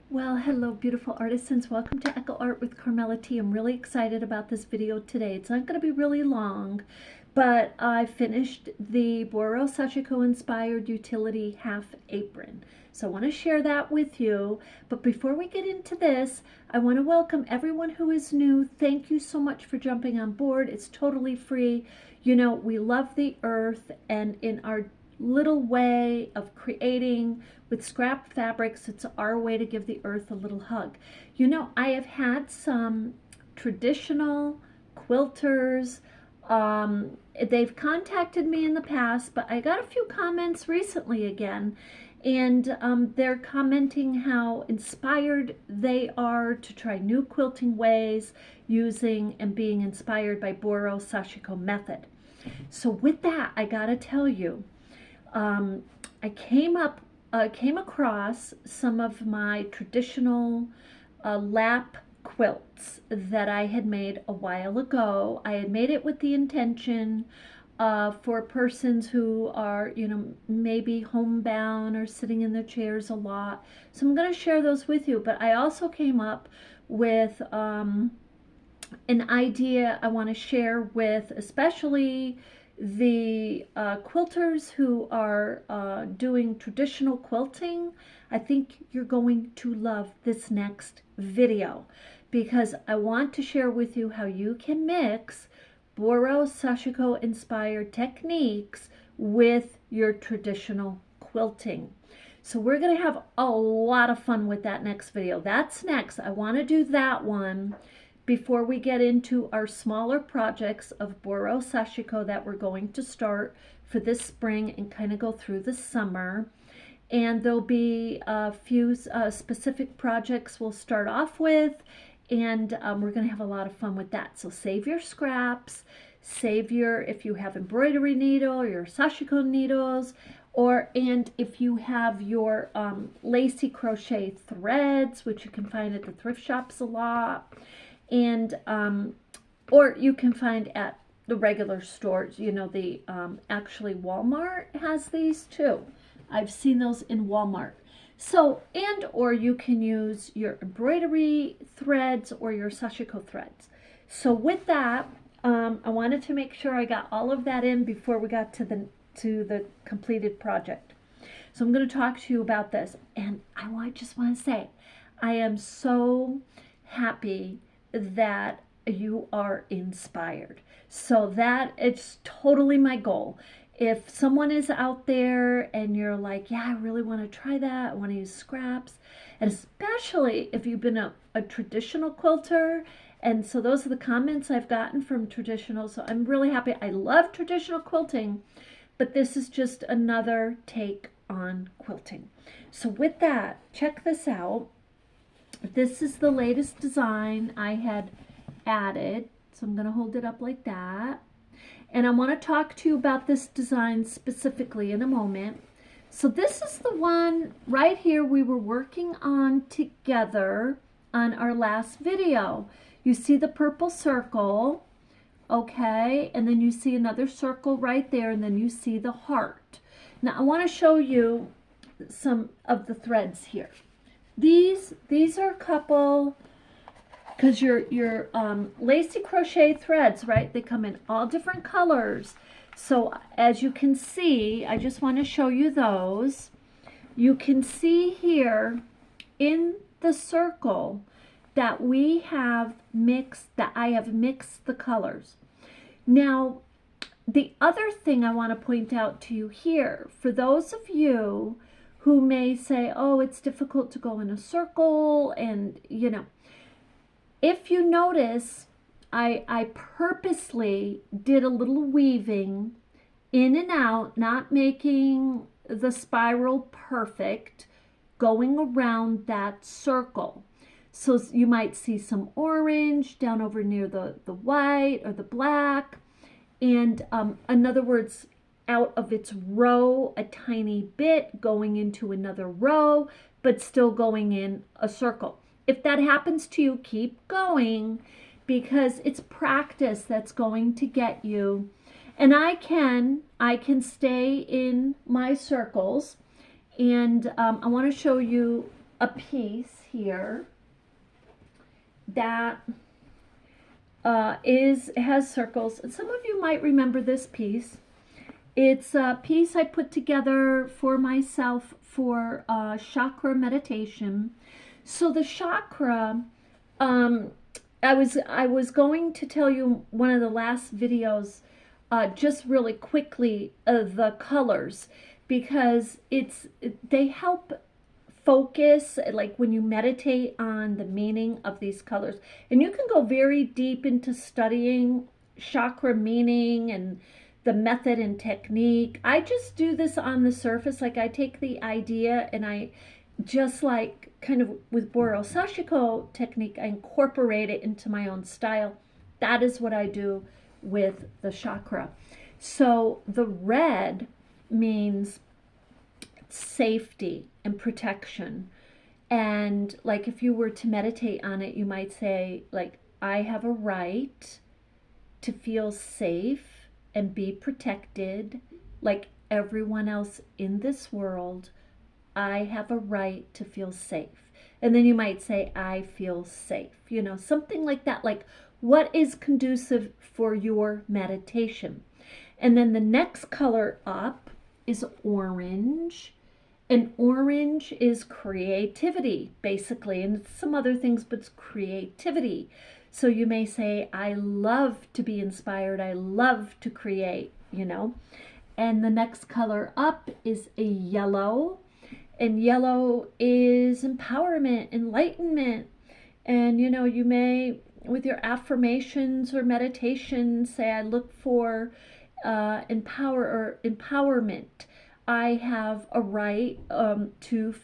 Well, hello beautiful artisans. Welcome to Echo Art with Carmella-T. I'm really excited about this video today. It's not going to be really long, but I finished the Boro sashiko inspired utility half apron. So I want to share that with you. But before we get into this, I want to welcome everyone who is new. Thank you so much for jumping on board. It's totally free. You know, we love the earth, and in our little way of creating with scrap fabrics, it's our way to give the earth a little hug. You know, I have had some traditional quilters, they've contacted me in the past, but I got a few comments recently again, and they're commenting how inspired they are to try new quilting ways using and being inspired by Boro sashiko method. So with that, I gotta tell you, I came across some of my traditional lap quilts that I had made a while ago. I had made it with the intention for persons who are, you know, maybe homebound or sitting in their chairs a lot. So I'm going to share those with you. But I also came up with an idea I want to share with especially the quilters who are doing traditional quilting. I think you're going to love this next video because I want to share with you how you can mix Boro sashiko inspired techniques with your traditional quilting. So we're going to have a lot of fun with that next video. That's next. I want to do that one before we get into our smaller projects of Boro sashiko that we're going to start for this spring and kind of go through the summer. And there'll be a few specific projects we'll start off with, and we're going to have a lot of fun with that. So save your scraps, save your, if you have embroidery needle or your sashiko needles, and if you have your lacy crochet threads, which you can find at the thrift shops a lot, and or you can find at the regular stores. You know, the actually Walmart has these too. I've seen those in Walmart. So, and or you can use your embroidery threads or your sashiko threads. So with that, I wanted to make sure I got all of that in before we got to the completed project. So I'm going to talk to you about this, and just want to say I am so happy that you are inspired. So that it's totally my goal. If someone is out there and you're like, yeah, I really want to try that, I want to use scraps, and especially if you've been a traditional quilter, and so those are the comments I've gotten from traditional, so I'm really happy. I love traditional quilting, but this is just another take on quilting. So with that, check this out. This is the latest design I had added. So I'm going to hold it up like that. And I want to talk to you about this design specifically in a moment. So this is the one right here we were working on together on our last video. You see the purple circle, okay? And then you see another circle right there, and then you see the heart. Now I want to show you some of the threads here. These are a couple, because your lacy crochet threads, right, they come in all different colors. So as you can see, I just want to show you those. You can see here in the circle that we have mixed, that I have mixed the colors. Now, the other thing I want to point out to you here, for those of you who may say, oh, it's difficult to go in a circle, and you know, if you notice, I purposely did a little weaving in and out, not making the spiral perfect, going around that circle. So you might see some orange down over near the white or the black, and in other words, out of its row a tiny bit, going into another row, but still going in a circle. If that happens to you, keep going, because it's practice that's going to get you. And I can stay in my circles, and I want to show you a piece here that has circles. And some of you might remember this piece. It's a piece I put together for myself for chakra meditation. So the chakra, I was going to tell you one of the last videos, just really quickly, the colors, because they help focus, like when you meditate on the meaning of these colors. And you can go very deep into studying chakra meaning and the method and technique. I just do this on the surface. Like I take the idea and I just like kind of with Boro sashiko technique, I incorporate it into my own style. That is what I do with the chakra. So the red means safety and protection. And like if you were to meditate on it, you might say, like, I have a right to feel safe and be protected like everyone else in this world. I have a right to feel safe. And then you might say, I feel safe, you know, something like that. Like, what is conducive for your meditation? And then the next color up is orange. And orange is creativity, basically, and it's some other things, but it's creativity. So you may say, I love to be inspired. I love to create, you know. And the next color up is a yellow. And yellow is empowerment, enlightenment. And, you know, you may, with your affirmations or meditation, say, I look for empowerment. I have a right to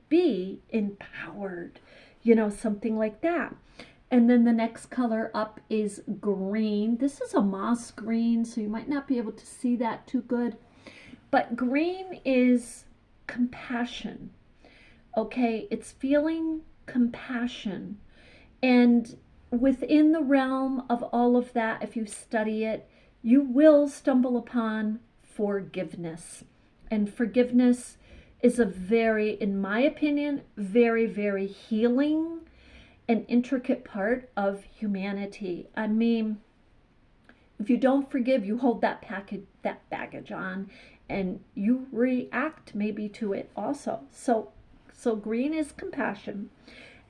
be empowered, you know, something like that. And then the next color up is green. This is a moss green, so you might not be able to see that too good. But green is compassion, okay? It's feeling compassion. And within the realm of all of that, if you study it, you will stumble upon forgiveness. And forgiveness is a very, in my opinion, very, very healing and intricate part of humanity. I mean, if you don't forgive, you hold that baggage on, and you react maybe to it also. So green is compassion.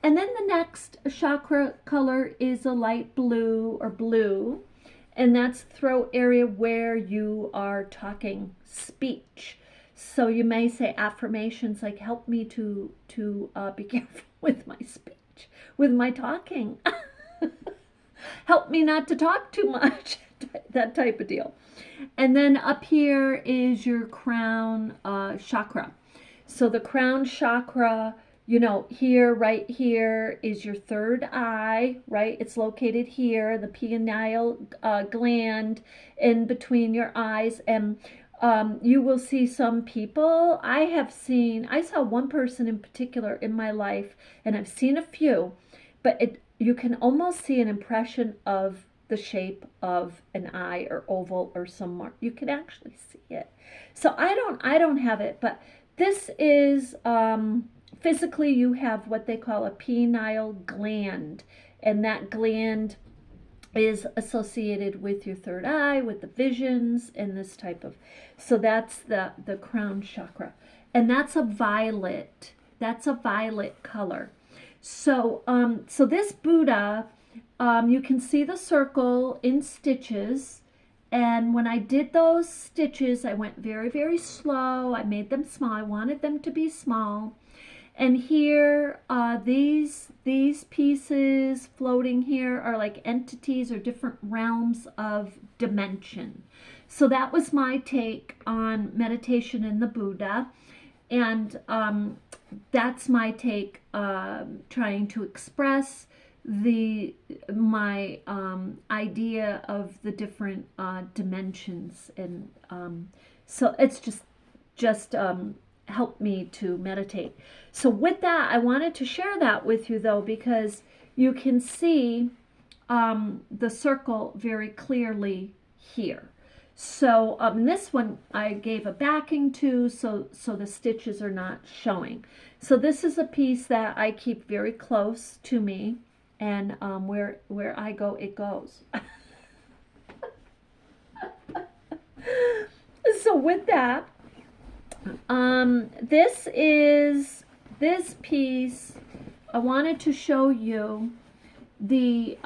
And then the next chakra color is a light blue or blue. And that's throat area where you are talking speech. So you may say affirmations like, help me to be careful with my speech, with my talking. Help me not to talk too much, that type of deal. And then up here is your crown chakra. So the crown chakra, you know, here, right here is your third eye, right? It's located here, the pineal gland in between your eyes. And you will see some people. I saw one person in particular in my life, and I've seen a few, but you can almost see an impression of the shape of an eye or oval or some mark. You can actually see it. So I don't have it, but this is physically, you have what they call a pineal gland, and that gland is associated with your third eye, with the visions, and this type of, so that's the crown chakra. And that's a violet. That's a violet color. So so this Buddha, you can see the circle in stitches. And when I did those stitches, I went very, very slow. I made them small. I wanted them to be small. And here, these pieces floating here are like entities or different realms of dimension. So that was my take on meditation in the Buddha. And that's my take, trying to express my idea of the different dimensions. And so it's just helped me to meditate. So with that, I wanted to share that with you, though, because you can see the circle very clearly here. So this one I gave a backing to, so the stitches are not showing. So this is a piece that I keep very close to me, and where I go, it goes. So with that, this piece, I wanted to show you the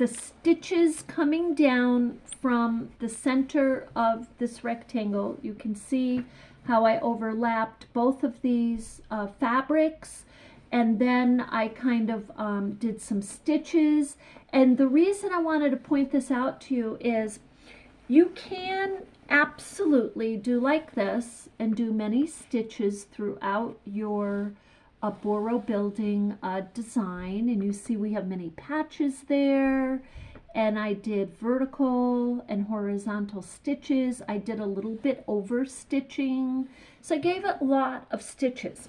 stitches coming down from the center of this rectangle. You can see how I overlapped both of these fabrics, and then I kind of did some stitches. And the reason I wanted to point this out to you is you can absolutely do like this and do many stitches throughout your Boro building design, and you see we have many patches there, and I did vertical and horizontal stitches. I did a little bit over stitching, so I gave it a lot of stitches.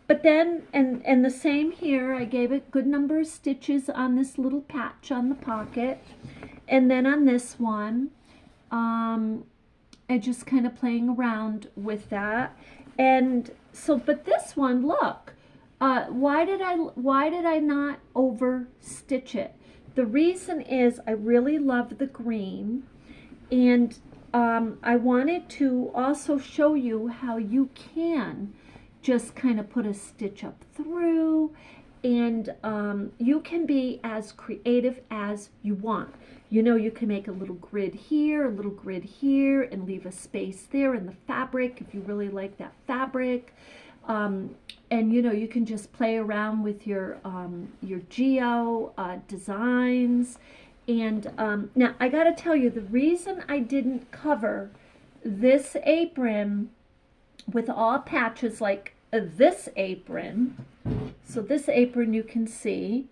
But then, and the same here, I gave it good number of stitches on this little patch on the pocket, and then on this one, and just kind of playing around with that. And so, but this one, look, why did I not over stitch it? The reason is I really love the green, and I wanted to also show you how you can just kind of put a stitch up through, and you can be as creative as you want. You know, you can make a little grid here, a little grid here, and leave a space there in the fabric if you really like that fabric. And you know, you can just play around with your geo designs. And now I got to tell you, the reason I didn't cover this apron with all patches like this apron, so this apron you can see,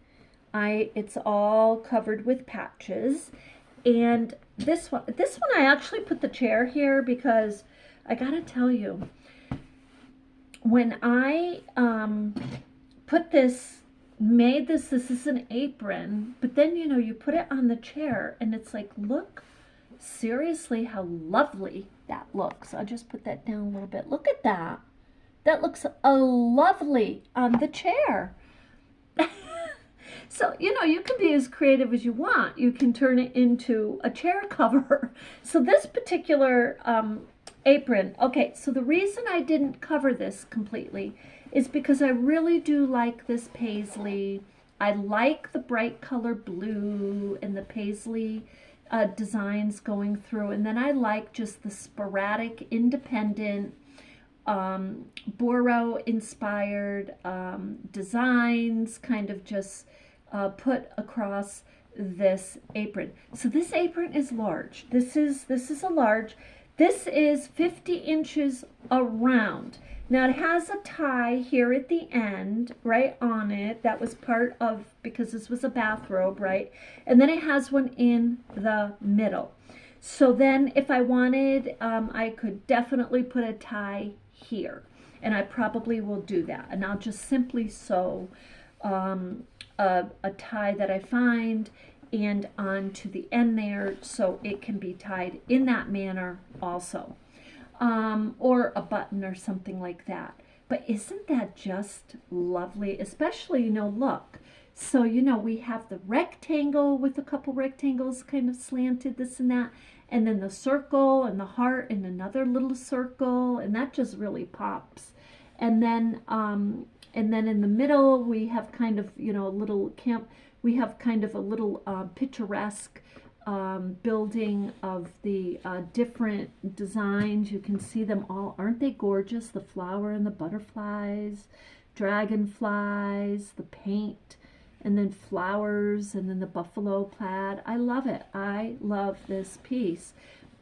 it's all covered with patches. And this one I actually put the chair here because I gotta tell you, when I made this is an apron, but then you know, you put it on the chair and it's like, look seriously how lovely that looks. I'll just put that down a little bit. Look at that. That looks lovely on the chair. So, you know, you can be as creative as you want. You can turn it into a chair cover. So this particular apron, okay, so the reason I didn't cover this completely is because I really do like this paisley. I like the bright color blue and the paisley designs going through. And then I like just the sporadic, independent, Boro inspired designs kind of just put across this apron. So this apron is large. This is a large. This is 50 inches around. Now it has a tie here at the end, right on it. That was part of, because this was a bathrobe, right? And then it has one in the middle. So then if I wanted, I could definitely put a tie here. And I probably will do that. And I'll just simply sew a tie that I find and onto the end there, so it can be tied in that manner also, or a button or something like that. But isn't that just lovely? Especially, you know, look, so you know, we have the rectangle with a couple rectangles kind of slanted, this and that, and then the circle and the heart and another little circle, and that just really pops. And then in the middle we have kind of, you know, a little camp. We have kind of a little picturesque building of the different designs. You can see them all. Aren't they gorgeous? The flower and the butterflies, dragonflies, the paint, and then flowers, and then the buffalo plaid. I love it. I love this piece.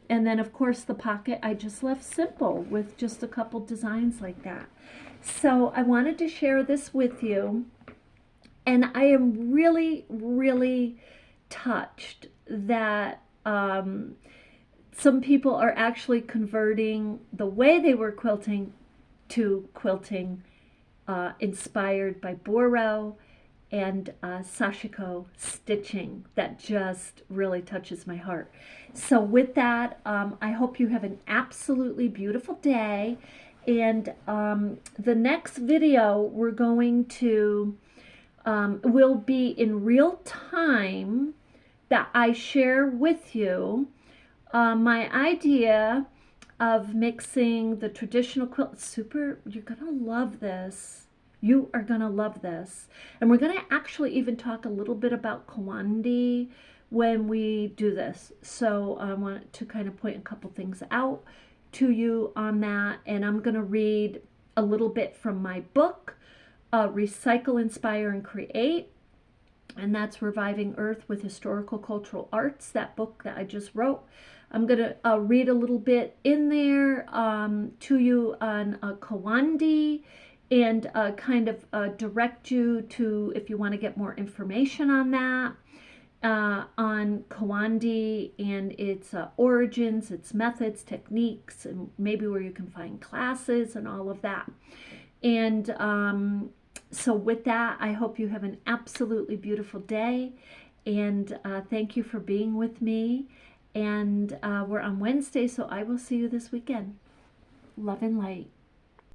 And then, of course, the pocket I just left simple with just a couple designs like that. So I wanted to share this with you. And I am really, really touched that some people are actually converting the way they were quilting to quilting inspired by Boro. and sashiko stitching that just really touches my heart. So with that, I hope you have an absolutely beautiful day. And the next video we're going to will be in real time, that I share with you my idea of mixing the traditional quilt. Super, you're gonna love this. You are gonna love this. And we're gonna actually even talk a little bit about kawandi when we do this. So I want to kind of point a couple things out to you on that. And I'm gonna read a little bit from my book, Recycle, Inspire, and Create. And that's Reviving Earth with Historical Cultural Arts, that book that I just wrote. I'm going to read a little bit in there to you on kawandi, and kind of direct you to, if you want to get more information on that, on kawandi and its origins, its methods, techniques, and maybe where you can find classes and all of that. And so with that, I hope you have an absolutely beautiful day, and thank you for being with me. And we're on Wednesday, so I will see you this weekend. Love and light.